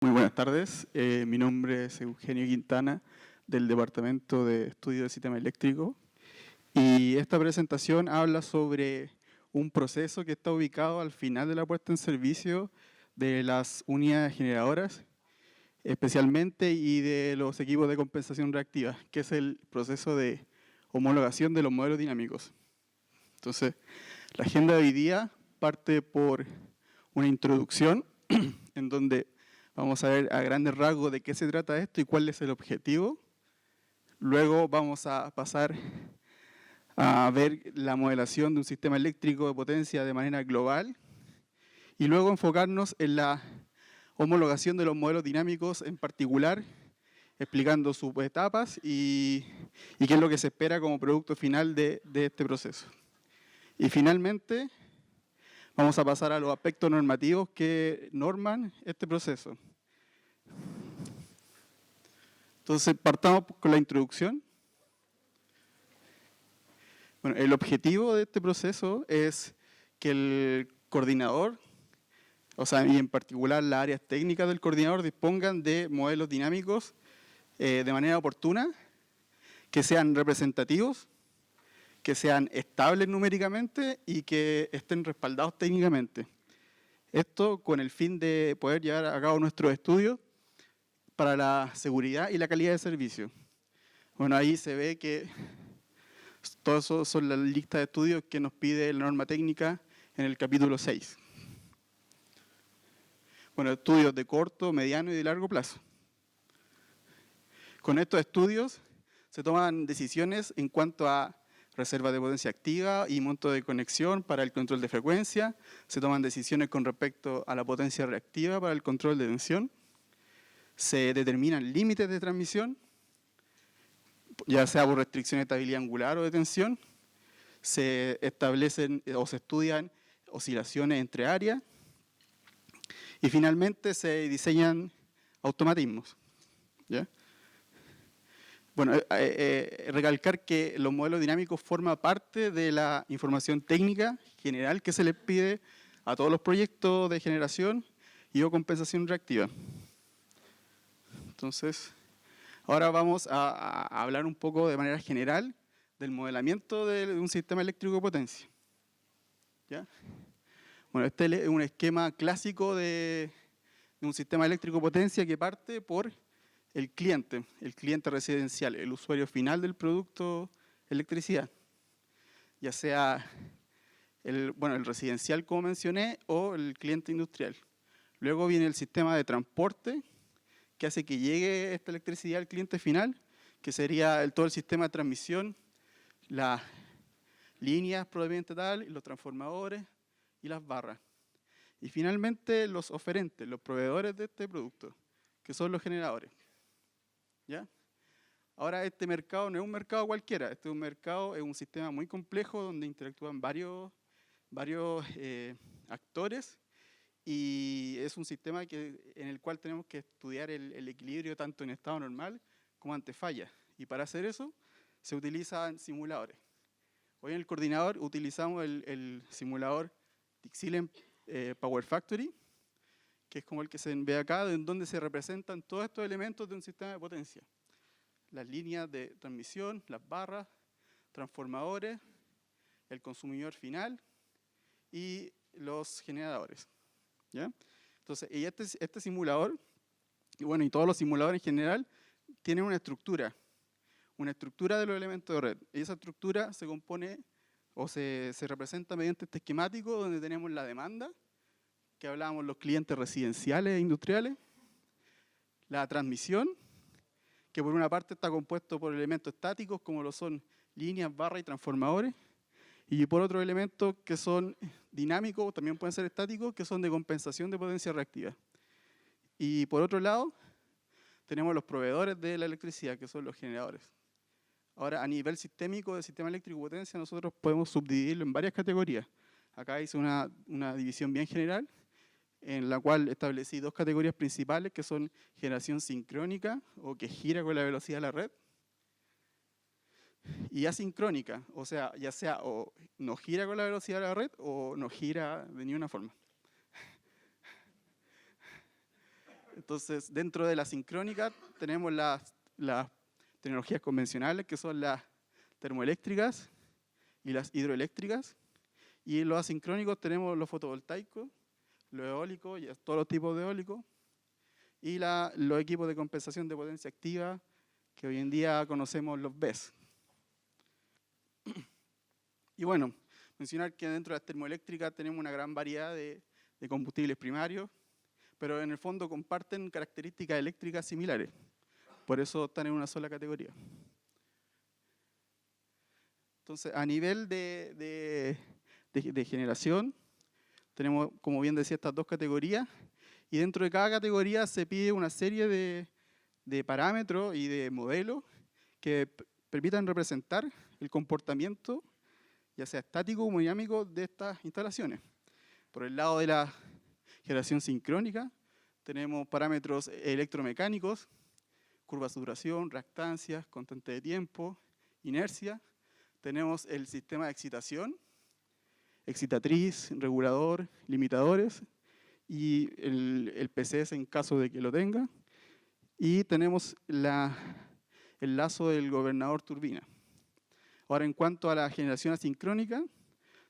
Muy buenas tardes, mi nombre es Eugenio Quintana del Departamento de Estudio del Sistema Eléctrico y esta presentación habla sobre un proceso que está ubicado al final de la puesta en servicio de las unidades generadoras, especialmente y de los equipos de compensación reactiva, que es el proceso de homologación de los modelos dinámicos. Entonces, la agenda de hoy día parte por una introducción en donde vamos a ver a grandes rasgos de qué se trata esto y cuál es el objetivo. Luego vamos a pasar a ver la modelación de un sistema eléctrico de potencia de manera global y luego enfocarnos en la homologación de los modelos dinámicos en particular, explicando sus etapas y qué es lo que se espera como producto final de este proceso. Y finalmente vamos a pasar a los aspectos normativos que norman este proceso. Entonces, partamos con la introducción. Bueno, el objetivo de este proceso es que el coordinador, y en particular las áreas técnicas del coordinador, dispongan de modelos dinámicos de manera oportuna, que sean representativos, que sean estables numéricamente y que estén respaldados técnicamente. Esto con el fin de poder llevar a cabo nuestros estudios para la seguridad y la calidad de servicio. Bueno, ahí se ve que todo eso son las listas de estudios que nos pide la norma técnica en el capítulo 6. Bueno, estudios de corto, mediano y de largo plazo. Con estos estudios se toman decisiones en cuanto a reserva de potencia activa y monto de conexión para el control de frecuencia. Se toman decisiones con respecto a la potencia reactiva para el control de tensión. Se determinan límites de transmisión, ya sea por restricción de estabilidad angular o de tensión. Se establecen o se estudian oscilaciones entre áreas. Y finalmente se diseñan automatismos. ¿Ya? Bueno, recalcar que los modelos dinámicos forman parte de la información técnica general que se les pide a todos los proyectos de generación y o compensación reactiva. Entonces, ahora vamos a hablar un poco de manera general del modelamiento de un sistema eléctrico de potencia. ¿Ya? Bueno, este es un esquema clásico de un sistema eléctrico de potencia que parte por el cliente residencial, el usuario final del producto electricidad, ya sea el residencial, como mencioné, o el cliente industrial. Luego viene el sistema de transporte, que hace que llegue esta electricidad al cliente final, que sería todo el sistema de transmisión, las líneas propiamente tal, los transformadores y las barras. Y finalmente los oferentes, los proveedores de este producto, que son los generadores. ¿Ya? Ahora este mercado no es un mercado cualquiera, este es un mercado, es un sistema muy complejo donde interactúan varios actores y es un sistema en el cual tenemos que estudiar el equilibrio tanto en estado normal como ante fallas. Y para hacer eso se utilizan simuladores. Hoy en el coordinador utilizamos el simulador Tixilem Power Factory, que es como el que se ve acá, en donde se representan todos estos elementos de un sistema de potencia. Las líneas de transmisión, las barras, transformadores, el consumidor final y los generadores. ¿Ya? Entonces, y este simulador, y todos los simuladores en general, tienen una estructura de los elementos de red. Y esa estructura se compone o se representa mediante este esquemático donde tenemos la demanda, que hablábamos los clientes residenciales e industriales, la transmisión, que por una parte está compuesto por elementos estáticos como lo son líneas, barras y transformadores, y por otros elementos que son dinámicos, también pueden ser estáticos, que son de compensación de potencia reactiva. Y por otro lado, tenemos los proveedores de la electricidad, que son los generadores. Ahora, a nivel sistémico del sistema eléctrico de potencia, nosotros podemos subdividirlo en varias categorías. Acá hice una división bien general, en la cual establecí dos categorías principales, que son generación sincrónica, o que gira con la velocidad de la red, y asincrónica, o sea, ya sea o no gira con la velocidad de la red, o no gira de ninguna forma. Entonces, dentro de la sincrónica tenemos las tecnologías convencionales, que son las termoeléctricas y las hidroeléctricas. Y en los asincrónicos tenemos los fotovoltaicos, los eólicos, y todos los tipos de eólicos, y los equipos de compensación de potencia activa, que hoy en día conocemos los BESS. Y bueno, mencionar que dentro de las termoeléctricas tenemos una gran variedad de combustibles primarios, pero en el fondo comparten características eléctricas similares. Por eso están en una sola categoría. Entonces, a nivel de generación, tenemos, como bien decía, estas dos categorías, y dentro de cada categoría se pide una serie de parámetros y de modelos que permitan representar el comportamiento, ya sea estático como dinámico, de estas instalaciones. Por el lado de la generación sincrónica, tenemos parámetros electromecánicos, curvas de duración, reactancias, constante de tiempo, inercia. Tenemos el sistema de excitación, excitatriz, regulador, limitadores, y el PCS en caso de que lo tenga. Y tenemos el lazo del gobernador turbina. Ahora, en cuanto a la generación asincrónica,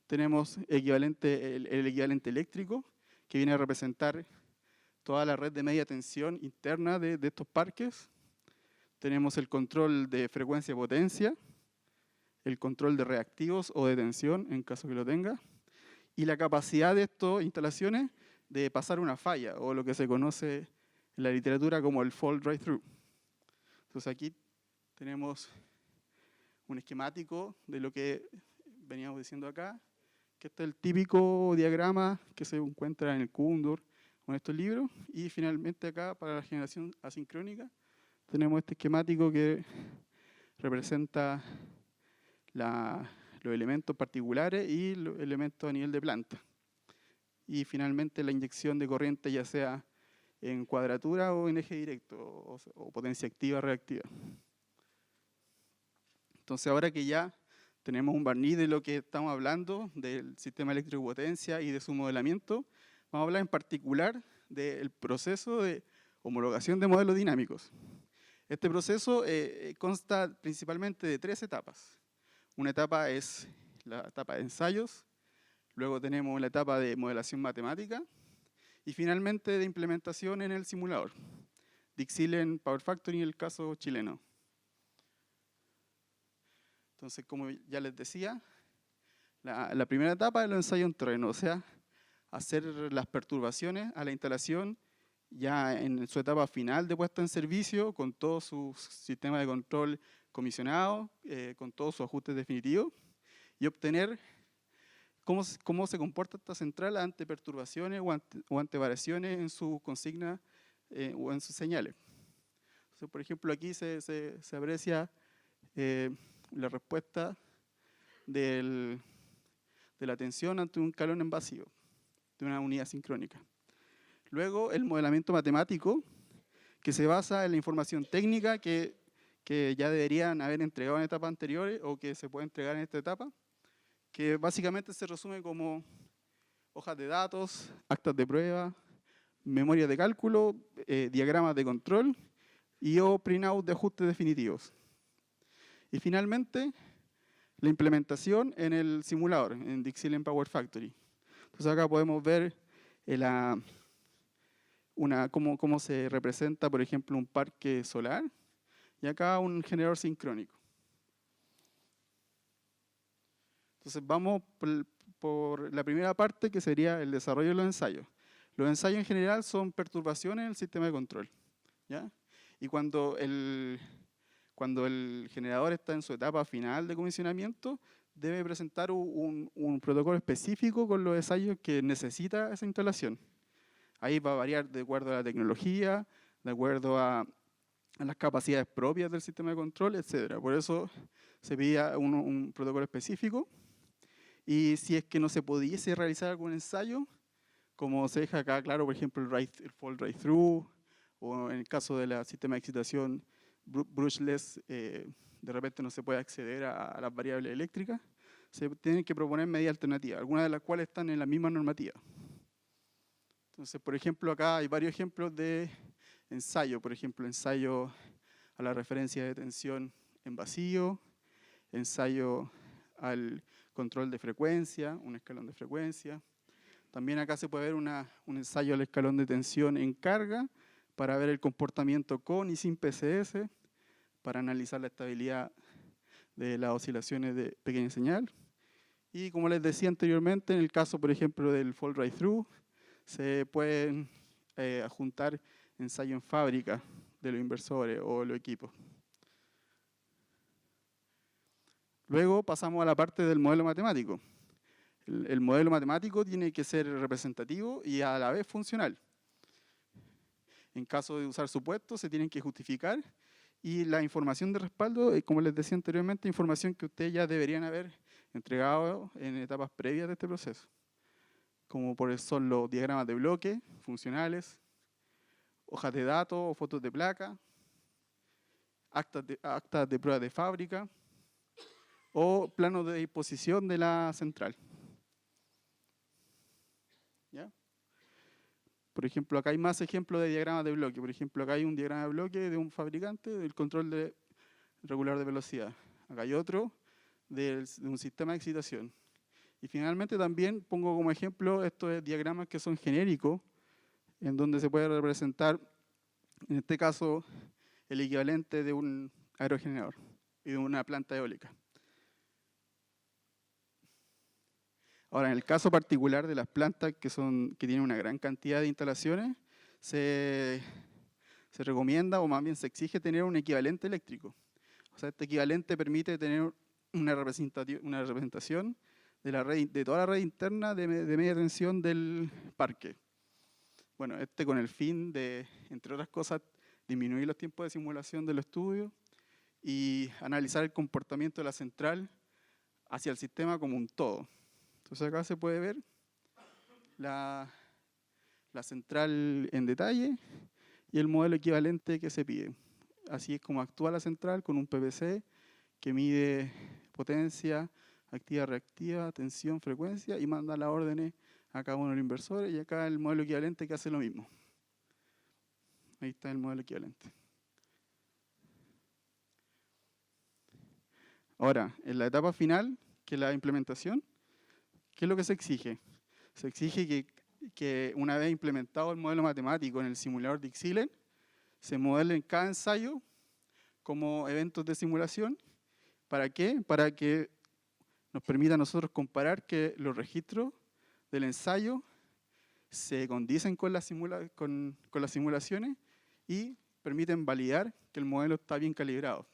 tenemos el equivalente eléctrico, que viene a representar toda la red de media tensión interna de estos parques. Tenemos el control de frecuencia y potencia, el control de reactivos o de tensión, en caso que lo tenga, y la capacidad de estas instalaciones de pasar una falla, o lo que se conoce en la literatura como el fault drive-through. Entonces aquí tenemos un esquemático de lo que veníamos diciendo acá, que este es el típico diagrama que se encuentra en el Kundor con estos libros, y finalmente acá para la generación asincrónica tenemos este esquemático que representa los elementos particulares y los elementos a nivel de planta. Y finalmente la inyección de corriente, ya sea en cuadratura o en eje directo, o potencia activa reactiva. Entonces, ahora que ya tenemos un barniz de lo que estamos hablando, del sistema eléctrico de potencia y de su modelamiento, vamos a hablar en particular del proceso de homologación de modelos dinámicos. Este proceso consta principalmente de 3 etapas. Una etapa es la etapa de ensayos, luego tenemos la etapa de modelación matemática, y finalmente de implementación en el simulador. Dixieland Power Factory en el caso chileno. Entonces, como ya les decía, la primera etapa es el ensayo en terreno, o sea, hacer las perturbaciones a la instalación ya en su etapa final de puesta en servicio, con todo su sistema de control comisionado, con todos sus ajustes definitivos, y obtener cómo se comporta esta central ante perturbaciones o ante variaciones en su consigna o en sus señales. Entonces, por ejemplo, aquí se aprecia la respuesta de la tensión ante un calor invasivo de una unidad sincrónica. Luego, el modelamiento matemático, que se basa en la información técnica que ya deberían haber entregado en etapas anteriores o que se puede entregar en esta etapa, que básicamente se resume como hojas de datos, actas de prueba, memorias de cálculo, diagramas de control o printout de ajustes definitivos. Y finalmente, la implementación en el simulador, en Dixieland Power Factory. Entonces acá podemos ver cómo se representa, por ejemplo, un parque solar, y acá un generador sincrónico. Entonces vamos por la primera parte, que sería el desarrollo de los ensayos. Los ensayos en general son perturbaciones en el sistema de control, ¿ya? Y cuando el generador está en su etapa final de comisionamiento, debe presentar un protocolo específico con los ensayos que necesita esa instalación. Ahí va a variar de acuerdo a la tecnología, de acuerdo a las capacidades propias del sistema de control, etc. Por eso se pedía un protocolo específico. Y si es que no se pudiese realizar algún ensayo, como se deja acá claro, por ejemplo, el fault drive-through, o en el caso del sistema de excitación brushless, de repente no se puede acceder a las variables eléctricas, se tienen que proponer medidas alternativas, algunas de las cuales están en la misma normativa. Entonces, por ejemplo, acá hay varios ejemplos de ensayo, por ejemplo, ensayo a la referencia de tensión en vacío, ensayo al control de frecuencia, un escalón de frecuencia. También acá se puede ver un ensayo al escalón de tensión en carga para ver el comportamiento con y sin PCS, para analizar la estabilidad de las oscilaciones de pequeña señal. Y como les decía anteriormente, en el caso, por ejemplo, del Fall Right Through, se pueden adjuntar ensayo en fábrica de los inversores o los equipos. Luego pasamos a la parte del modelo matemático. El modelo matemático tiene que ser representativo y a la vez funcional. En caso de usar supuestos, se tienen que justificar. Y la información de respaldo, como les decía anteriormente, información que ustedes ya deberían haber entregado en etapas previas de este proceso. Como son los diagramas de bloque, funcionales, hojas de datos o fotos de placa, actas de pruebas de fábrica o planos de disposición de la central. ¿Ya? Por ejemplo, acá hay más ejemplos de diagramas de bloque. Por ejemplo, acá hay un diagrama de bloque de un fabricante del control regular de velocidad. Acá hay otro de un sistema de excitación. Y finalmente también pongo como ejemplo estos diagramas que son genéricos, en donde se puede representar, en este caso, el equivalente de un aerogenerador y de una planta eólica. Ahora, en el caso particular de las plantas que tienen una gran cantidad de instalaciones, se recomienda, o más bien se exige, tener un equivalente eléctrico. O sea, este equivalente permite tener una representación de toda la red interna de media tensión del parque. Bueno, con el fin de, entre otras cosas, disminuir los tiempos de simulación del estudio y analizar el comportamiento de la central hacia el sistema como un todo. Entonces acá se puede ver la central en detalle y el modelo equivalente que se pide. Así es como actúa la central con un PPC que mide potencia, activa, reactiva, tensión, frecuencia y manda las órdenes a cada uno de los inversores, y acá el modelo equivalente que hace lo mismo. Ahí está el modelo equivalente. Ahora, en la etapa final, que es la implementación, ¿qué es lo que se exige? Se exige que una vez implementado el modelo matemático en el simulador de Xylem, se modelen cada ensayo como eventos de simulación. ¿Para qué? Para que nos permita a nosotros comparar que los registros del ensayo se condicen con las simulaciones y permiten validar que el modelo está bien calibrado.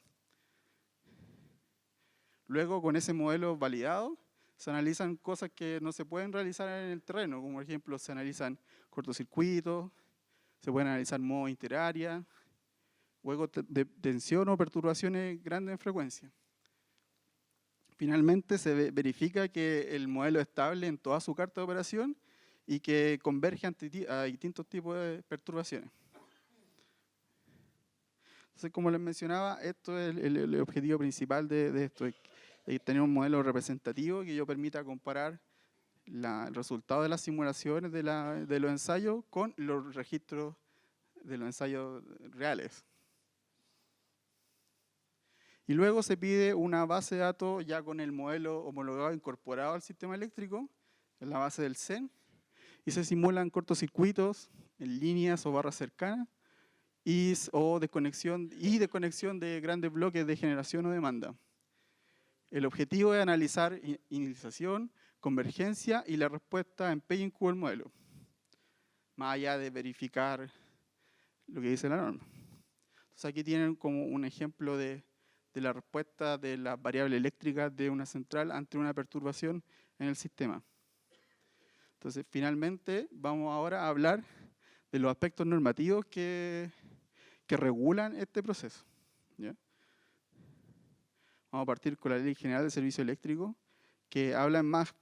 Luego, con ese modelo validado, se analizan cosas que no se pueden realizar en el terreno, como por ejemplo se analizan cortocircuitos, se pueden analizar modos interárea, juegos de tensión o perturbaciones grandes en frecuencia. Finalmente se verifica que el modelo es estable en toda su carta de operación y que converge a distintos tipos de perturbaciones. Entonces, como les mencionaba, esto es el objetivo principal de esto, es tener un modelo representativo que yo permita comparar el resultado de las simulaciones de los ensayos con los registros de los ensayos reales. Y luego se pide una base de datos ya con el modelo homologado incorporado al sistema eléctrico, en la base del CEN, y se simulan cortocircuitos en líneas o barras cercanas o desconexión de grandes bloques de generación o demanda. El objetivo es analizar inicialización, convergencia y la respuesta en P y en Q del modelo, más allá de verificar lo que dice la norma. Entonces aquí tienen como un ejemplo de la respuesta de las variables eléctricas de una central ante una perturbación en el sistema. Entonces, finalmente, vamos ahora a hablar de los aspectos normativos que regulan este proceso. ¿Ya? Vamos a partir con la Ley General de Servicio Eléctrico, que habla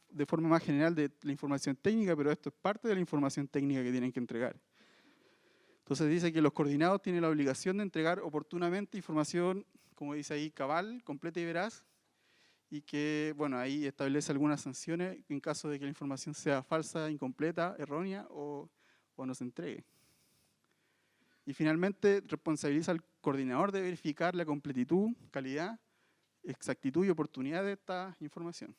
de forma más general de la información técnica, pero esto es parte de la información técnica que tienen que entregar. Entonces dice que los coordinados tienen la obligación de entregar oportunamente información, como dice ahí, cabal, completa y veraz, y que, bueno, ahí establece algunas sanciones en caso de que la información sea falsa, incompleta, errónea o no se entregue. Y finalmente responsabiliza al coordinador de verificar la completitud, calidad, exactitud y oportunidad de esta información.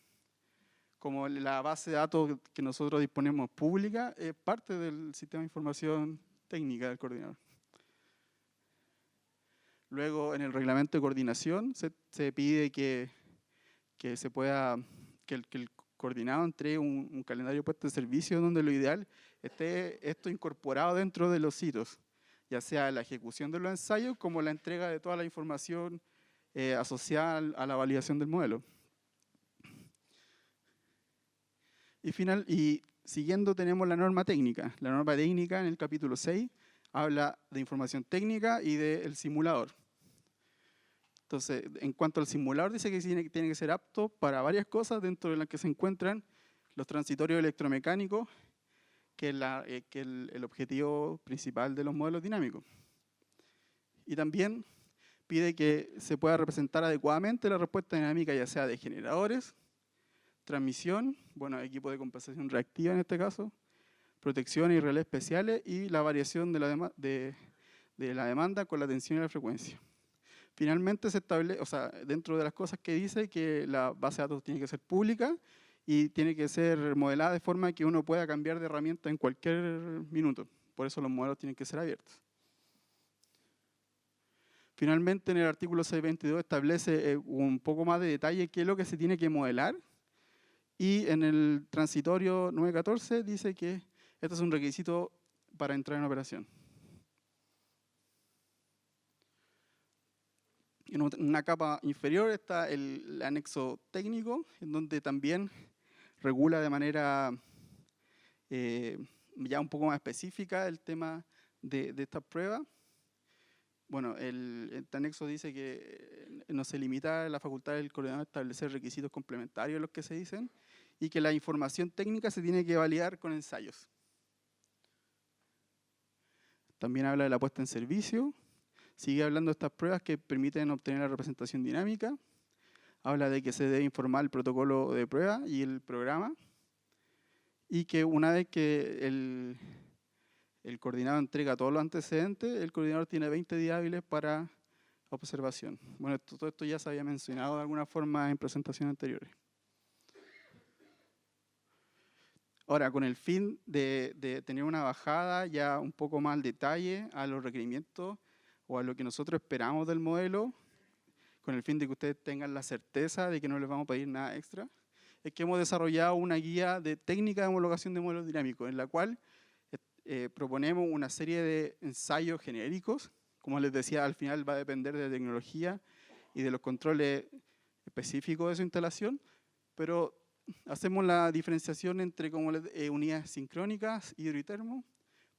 Como la base de datos que nosotros disponemos pública es parte del sistema de información técnica del coordinador. Luego, en el reglamento de coordinación se pide que el coordinado entregue un calendario puesto de servicio donde lo ideal esté esto incorporado dentro de los hitos, ya sea la ejecución de los ensayos como la entrega de toda la información asociada a la validación del modelo. Y siguiendo tenemos la norma técnica. La norma técnica en el capítulo 6 habla de información técnica y del simulador. Entonces, en cuanto al simulador, dice que tiene que ser apto para varias cosas, dentro de las que se encuentran los transitorios electromecánicos, que es el objetivo principal de los modelos dinámicos. Y también pide que se pueda representar adecuadamente la respuesta dinámica, ya sea de generadores, transmisión, bueno, equipo de compensación reactiva en este caso, protección y relés especiales, y la variación de la demanda con la tensión y la frecuencia. Finalmente se establece, o sea, dentro de las cosas que dice, que la base de datos tiene que ser pública y tiene que ser modelada de forma que uno pueda cambiar de herramienta en cualquier minuto. Por eso los modelos tienen que ser abiertos. Finalmente, en el artículo 622 establece un poco más de detalle qué es lo que se tiene que modelar. Y en el transitorio 914 dice que este es un requisito para entrar en operación. En una capa inferior está el anexo técnico, en donde también regula de manera ya un poco más específica el tema de esta prueba. Bueno, este anexo dice que no se limita a la facultad del coordinador a establecer requisitos complementarios a los que se dicen, y que la información técnica se tiene que validar con ensayos. También habla de la puesta en servicio. Sigue hablando de estas pruebas que permiten obtener la representación dinámica. Habla de que se debe informar el protocolo de prueba y el programa. Y que una vez que el coordinador entrega todos los antecedentes, el coordinador tiene 20 días hábiles para observación. Bueno, todo esto ya se había mencionado de alguna forma en presentaciones anteriores. Ahora, con el fin de tener una bajada ya un poco más al detalle a los requerimientos o a lo que nosotros esperamos del modelo, con el fin de que ustedes tengan la certeza de que no les vamos a pedir nada extra, es que hemos desarrollado una guía de técnica de homologación de modelos dinámicos, en la cual proponemos una serie de ensayos genéricos. Como les decía, al final va a depender de la tecnología y de los controles específicos de su instalación, pero hacemos la diferenciación entre unidades sincrónicas, hidro y termo,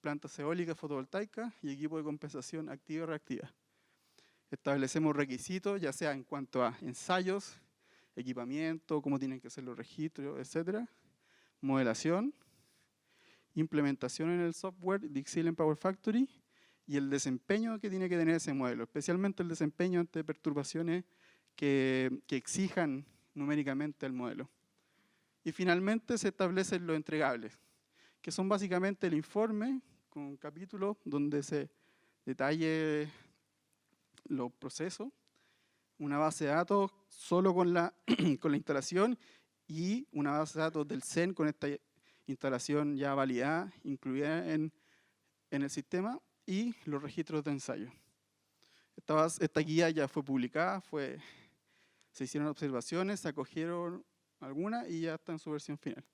plantas eólicas, fotovoltaicas y equipo de compensación activa y reactiva. Establecemos requisitos, ya sea en cuanto a ensayos, equipamiento, cómo tienen que ser los registros, etc. Modelación, implementación en el software de Xylem Power Factory y el desempeño que tiene que tener ese modelo, especialmente el desempeño ante perturbaciones que exijan numéricamente el modelo. Y finalmente se establecen los entregables, que son básicamente el informe con capítulos donde se detalle los procesos, una base de datos solo con la instalación y una base de datos del CEN con esta instalación ya validada, incluida en el sistema, y los registros de ensayo. Esta guía ya fue publicada, se hicieron observaciones, se acogieron algunas y ya está en su versión final.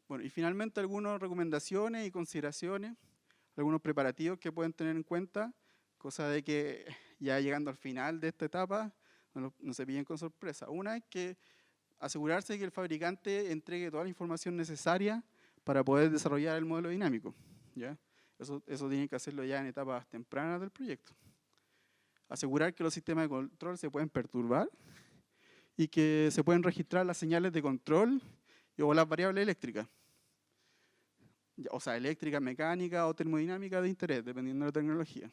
Bueno, y finalmente algunas recomendaciones y consideraciones, algunos preparativos que pueden tener en cuenta, cosa de que ya llegando al final de esta etapa no se pillen con sorpresa. Una es que asegurarse de que el fabricante entregue toda la información necesaria para poder desarrollar el modelo dinámico, ¿ya? Eso tiene que hacerlo ya en etapas tempranas del proyecto. Asegurar que los sistemas de control se pueden perturbar y que se pueden registrar las señales de control o las variables eléctricas. O sea, eléctrica, mecánica o termodinámica de interés, dependiendo de la tecnología.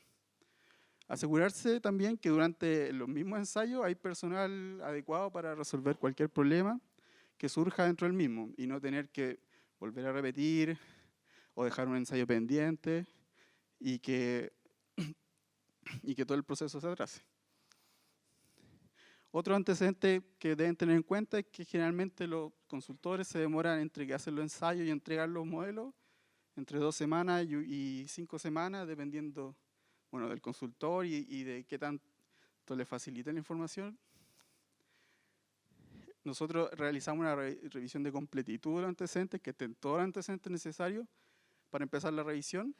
Asegurarse también que durante los mismos ensayos hay personal adecuado para resolver cualquier problema que surja dentro del mismo y no tener que volver a repetir o dejar un ensayo pendiente. y que todo el proceso se atrase. Otro antecedente que deben tener en cuenta es que generalmente los consultores se demoran entre que hacen los ensayos y entregar los modelos entre 2 semanas y 5 semanas, dependiendo del consultor y de qué tanto le facilita la información. Nosotros realizamos una revisión de completitud de los antecedentes, que estén todos los antecedentes necesarios para empezar la revisión.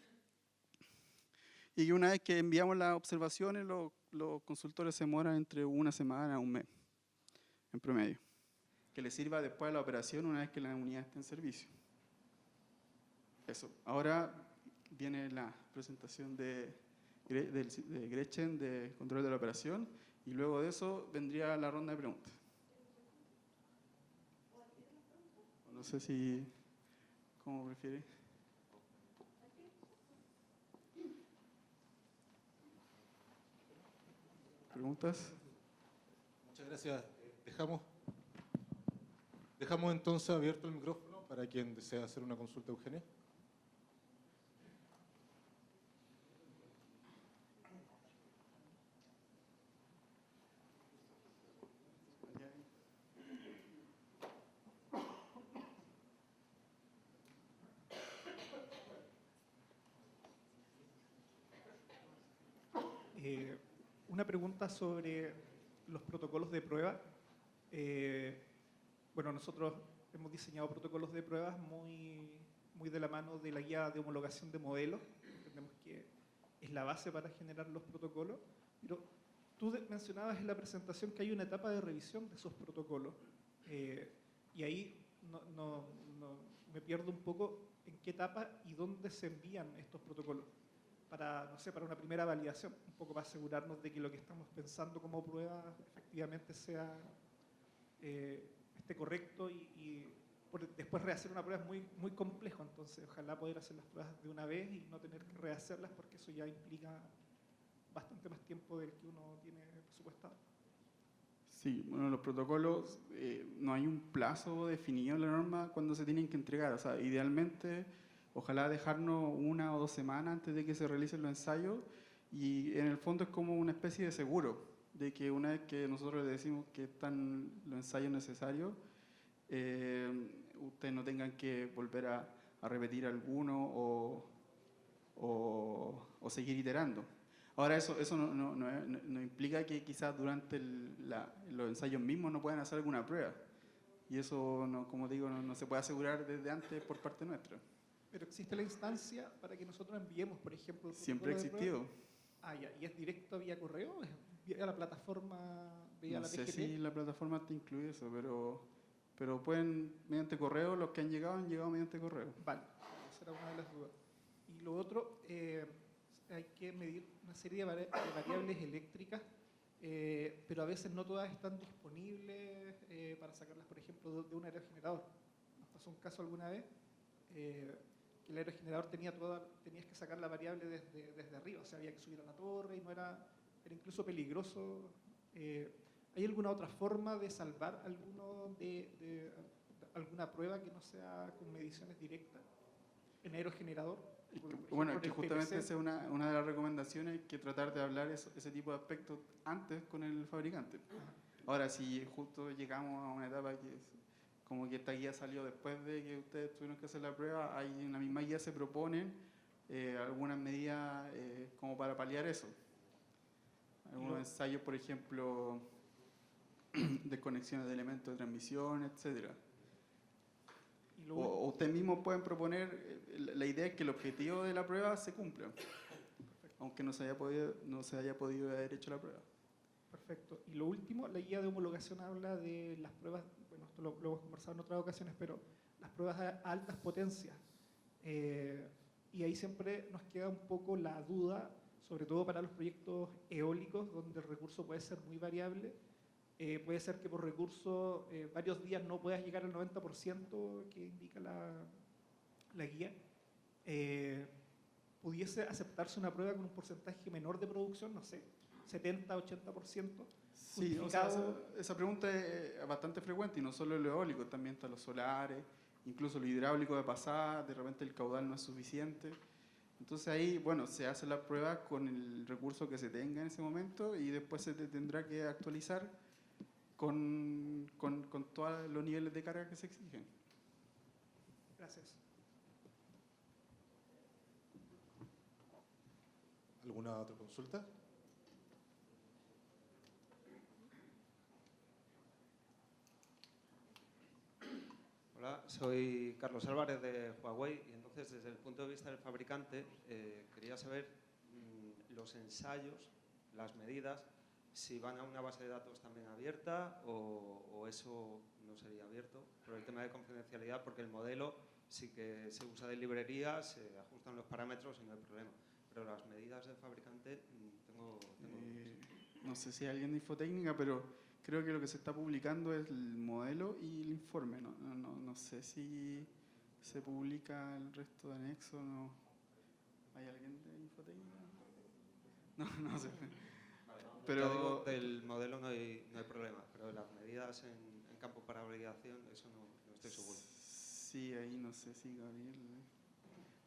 Y una vez que enviamos las observaciones, los consultores se demoran entre 1 semana a 1 mes, en promedio, que les sirva después de la operación una vez que la unidad esté en servicio. Eso. Ahora viene la presentación de Gretchen de control de la operación, y luego de eso vendría la ronda de preguntas. No sé si... ¿Cómo prefiere? ¿Preguntas? Muchas gracias. Dejamos entonces abierto el micrófono para quien desea hacer una consulta a Eugenia. Una pregunta sobre los protocolos de prueba. Bueno, nosotros hemos diseñado protocolos de pruebas muy de la mano de la guía de homologación de modelos. Entendemos que es la base para generar los protocolos. Pero tú mencionabas en la presentación que hay una etapa de revisión de esos protocolos. Y ahí me pierdo un poco en qué etapa y dónde se envían estos protocolos. Para, no sé, para una primera validación, un poco para asegurarnos de que lo que estamos pensando como prueba efectivamente esté correcto y después rehacer una prueba es muy complejo, entonces ojalá poder hacer las pruebas de una vez y no tener que rehacerlas porque eso ya implica bastante más tiempo del que uno tiene presupuestado. Sí, bueno, los protocolos, no hay un plazo definido en la norma cuando se tienen que entregar, o sea, idealmente... Ojalá dejarnos 1 o 2 semanas antes de que se realicen los ensayos, y en el fondo es como una especie de seguro, de que una vez que nosotros le decimos que están los ensayos necesarios, ustedes no tengan que volver a repetir alguno o seguir iterando. Ahora eso no implica que quizás durante los ensayos mismos no puedan hacer alguna prueba, y eso, como digo, no se puede asegurar desde antes por parte nuestra. Pero existe la instancia para que nosotros enviemos, por ejemplo... Siempre ha existido. Ya. ¿Y es directo vía correo? ¿Es vía la plataforma? Vía no la sé PGP? si la plataforma te incluye eso, pero pueden, mediante correo, los que han llegado mediante correo. Vale, esa era una de las dudas. Y lo otro, hay que medir una serie de variables eléctricas, pero a veces no todas están disponibles para sacarlas, por ejemplo, de un aerogenerador. Nos pasó un caso alguna vez... que el aerogenerador tenías que sacar la variable desde arriba, o sea, había que subir a la torre y era incluso peligroso. ¿Hay alguna otra forma de salvar alguna prueba que no sea con mediciones directas en aerogenerador? Bueno, es que justamente esa es una de las recomendaciones, que tratar de hablar ese tipo de aspectos antes con el fabricante. Ahora, si justo llegamos a una etapa que como que esta guía salió después de que ustedes tuvieron que hacer la prueba, ahí en la misma guía se proponen algunas medidas como para paliar eso. Algunos ensayos, por ejemplo, desconexiones de elementos de transmisión, etc. O ustedes mismos pueden proponer, la idea es que el objetivo de la prueba se cumpla, aunque no se haya podido haber hecho la prueba. Perfecto. Y lo último, la guía de homologación habla de las pruebas, bueno, esto lo hemos conversado en otras ocasiones, pero las pruebas a altas potencias. Y ahí siempre nos queda un poco la duda, sobre todo para los proyectos eólicos, donde el recurso puede ser muy variable. Puede ser que por recurso varios días no puedas llegar al 90% que indica la guía. ¿Pudiese aceptarse una prueba con un porcentaje menor de producción? No sé, 70, 80%. Sí, o sea, esa pregunta es bastante frecuente, y no solo lo eólico, también están los solares, incluso lo hidráulico de pasada, de repente el caudal no es suficiente. Entonces ahí, bueno, se hace la prueba con el recurso que se tenga en ese momento y después se tendrá que actualizar con todos los niveles de carga que se exigen. Gracias. ¿Alguna otra consulta? Hola, soy Carlos Álvarez de Huawei y entonces desde el punto de vista del fabricante quería saber los ensayos, las medidas, si van a una base de datos también abierta o eso no sería abierto por el tema de confidencialidad, porque el modelo sí que se usa de librería, se ajustan los parámetros y no hay problema, pero las medidas del fabricante tengo dudas. No sé si hay alguien de infotécnica, pero creo que lo que se está publicando es el modelo y el informe. No sé si se publica el resto de anexo. No. ¿Hay alguien de infotécnica? No sé. Pero ya digo, del modelo no hay problema, pero de las medidas en campo para validación, eso no estoy seguro. Sí, ahí no sé si Gabriel...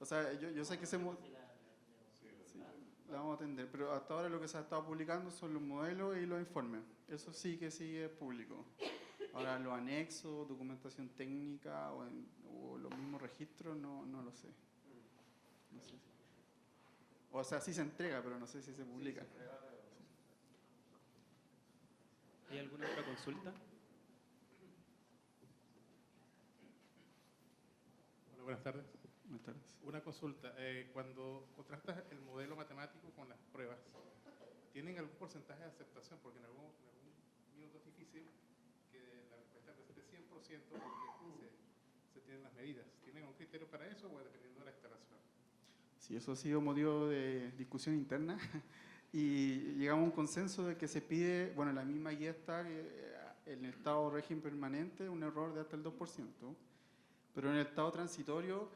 O sea, yo sé que sí, la vamos a atender, pero hasta ahora lo que se ha estado publicando son los modelos y los informes. Eso sí que sí es público. Ahora los anexos, documentación técnica o los mismos registros, no lo sé. No sé. O sea, sí se entrega, pero no sé si se publica. ¿Hay alguna otra consulta? Hola, buenas tardes. Buenas tardes. Una consulta. Cuando contrastas el modelo matemático con las pruebas, ¿tienen algún porcentaje de aceptación? Porque en algún minuto es difícil que la respuesta esté 100% porque se tienen las medidas. ¿Tienen un criterio para eso o dependiendo de la instalación? Sí, eso ha sido motivo de discusión interna y llegamos a un consenso de que se pide, bueno, la misma guía está en el estado régimen permanente, un error de hasta el 2%, pero en el estado transitorio,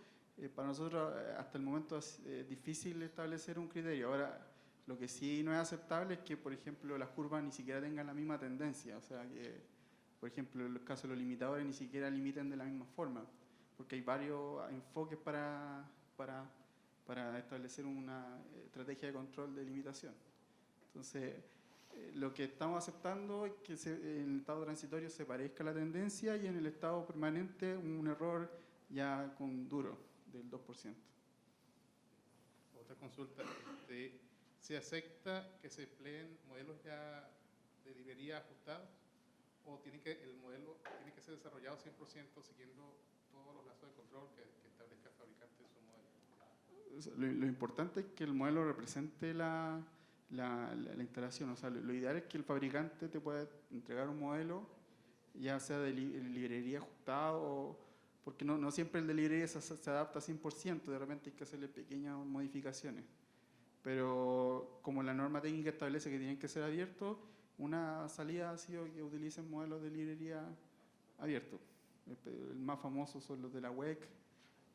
para nosotros hasta el momento es difícil establecer un criterio. Ahora, lo que sí no es aceptable es que, por ejemplo, las curvas ni siquiera tengan la misma tendencia, o sea que, por ejemplo, en los casos de los limitadores ni siquiera limiten de la misma forma, porque hay varios enfoques para establecer una estrategia de control de limitación. Entonces, lo que estamos aceptando es que en el estado transitorio se parezca la tendencia y en el estado permanente un error ya con duro del 2%. Otra consulta. ¿Se acepta que se empleen modelos ya de librería ajustados o el modelo tiene que ser desarrollado 100% siguiendo todos los lazos de control que establezca el fabricante en su modelo? Lo importante es que el modelo represente la instalación. O sea, lo ideal es que el fabricante te pueda entregar un modelo, ya sea de librería ajustado, porque no siempre el de librería se adapta 100%, de repente hay que hacerle pequeñas modificaciones. Pero como la norma técnica establece que tienen que ser abiertos, una salida ha sido que utilicen modelos de librería abiertos. El más famoso son los de la WEC,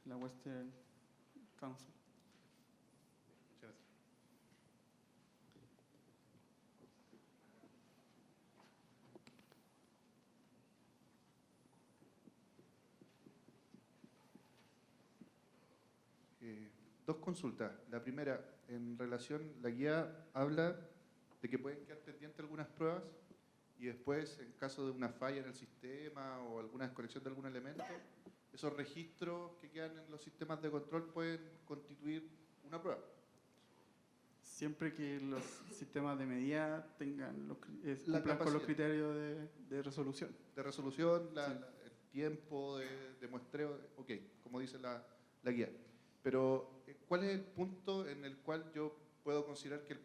la Western Council. Muchas gracias. Dos consultas. La primera, en relación, la guía habla de que pueden quedar pendientes algunas pruebas y después, en caso de una falla en el sistema o alguna desconexión de algún elemento, esos registros que quedan en los sistemas de control pueden constituir una prueba. Siempre que los sistemas de medida cumplan con los criterios de resolución. De resolución, Sí. el tiempo de muestreo, ok, como dice la guía. Pero, ¿cuál es el punto en el cual yo puedo considerar que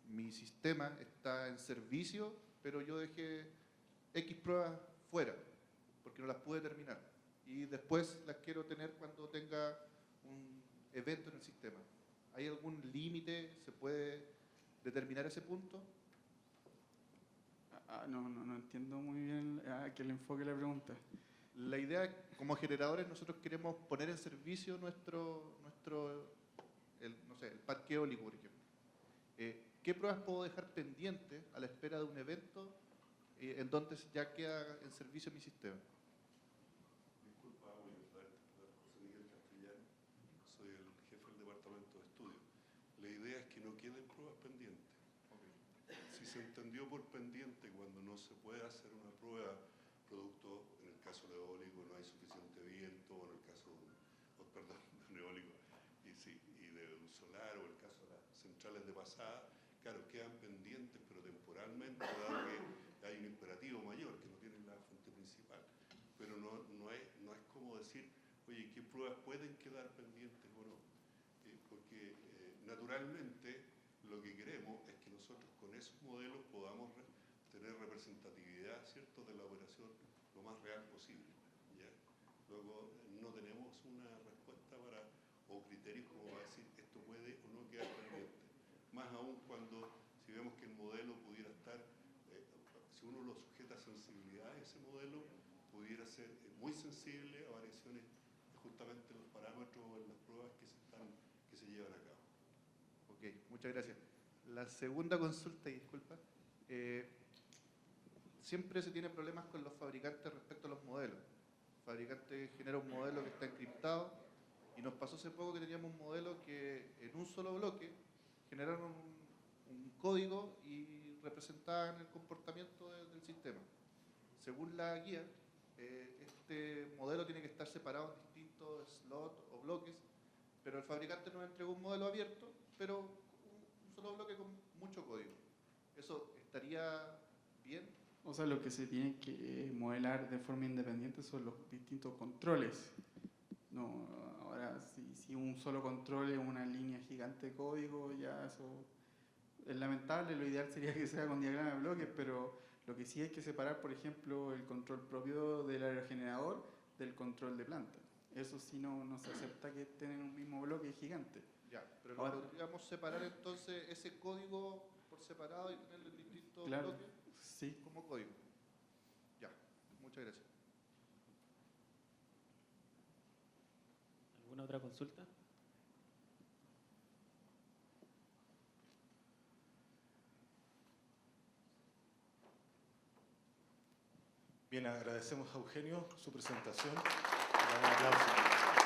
mi sistema está en servicio, pero yo dejé X pruebas fuera, porque no las pude terminar? Y después las quiero tener cuando tenga un evento en el sistema. ¿Hay algún límite? ¿Se puede determinar ese punto? No entiendo muy bien a qué le enfoque la pregunta. La idea, como generadores, nosotros queremos poner en servicio el parque eólico, por ejemplo. ¿Qué pruebas puedo dejar pendientes a la espera de un evento en donde ya queda en servicio mi sistema? Disculpa, voy a José Miguel Castellano, soy el jefe del Departamento de se entendió por pendiente cuando no se puede hacer una prueba producto, en el caso de eólico no hay suficiente viento, o en el caso perdón, de un eólico y de un solar, o el caso de las centrales de pasada, claro, quedan pendientes, pero temporalmente, dado que hay un imperativo mayor, que no tienen la fuente principal. Pero no es como decir, oye, ¿qué pruebas pueden quedar pendientes o no? Porque naturalmente lo que queremos es que nosotros con esos modelos podamos tener representatividad, ¿cierto?, de la operación lo más real posible, ¿ya? Luego no tenemos una respuesta o criterios como para decir esto puede o no quedar pendiente. Más aún cuando, si vemos que el modelo pudiera estar, si uno lo sujeta a sensibilidad, ese modelo pudiera ser muy sensible a variaciones justamente en los parámetros o en las pruebas que se llevan a cabo. Ok, muchas gracias. La segunda consulta, y disculpa, siempre se tiene problemas con los fabricantes respecto a los modelos. El fabricante genera un modelo que está encriptado y nos pasó hace poco que teníamos un modelo que en un solo bloque generaron un código y representaban el comportamiento del sistema. Según la guía, este modelo tiene que estar separado en distintos slots o bloques, pero el fabricante nos entregó un modelo abierto, pero un solo bloque con mucho código. ¿Eso estaría bien? O sea, lo que se tiene que modelar de forma independiente son los distintos controles. No, ahora, si un solo control es una línea gigante de código, ya eso es lamentable. Lo ideal sería que sea con diagrama de bloques, pero lo que sí hay que separar, por ejemplo, el control propio del aerogenerador del control de planta. Eso sí no se acepta que estén en un mismo bloque gigante. Ya, pero ahora, ¿lo podríamos separar entonces ese código por separado y tenerlo en distintos claro, bloques? Sí. Como código. Ya, muchas gracias. ¿Alguna otra consulta? Bien, agradecemos a Eugenio su presentación. Le damos un aplauso.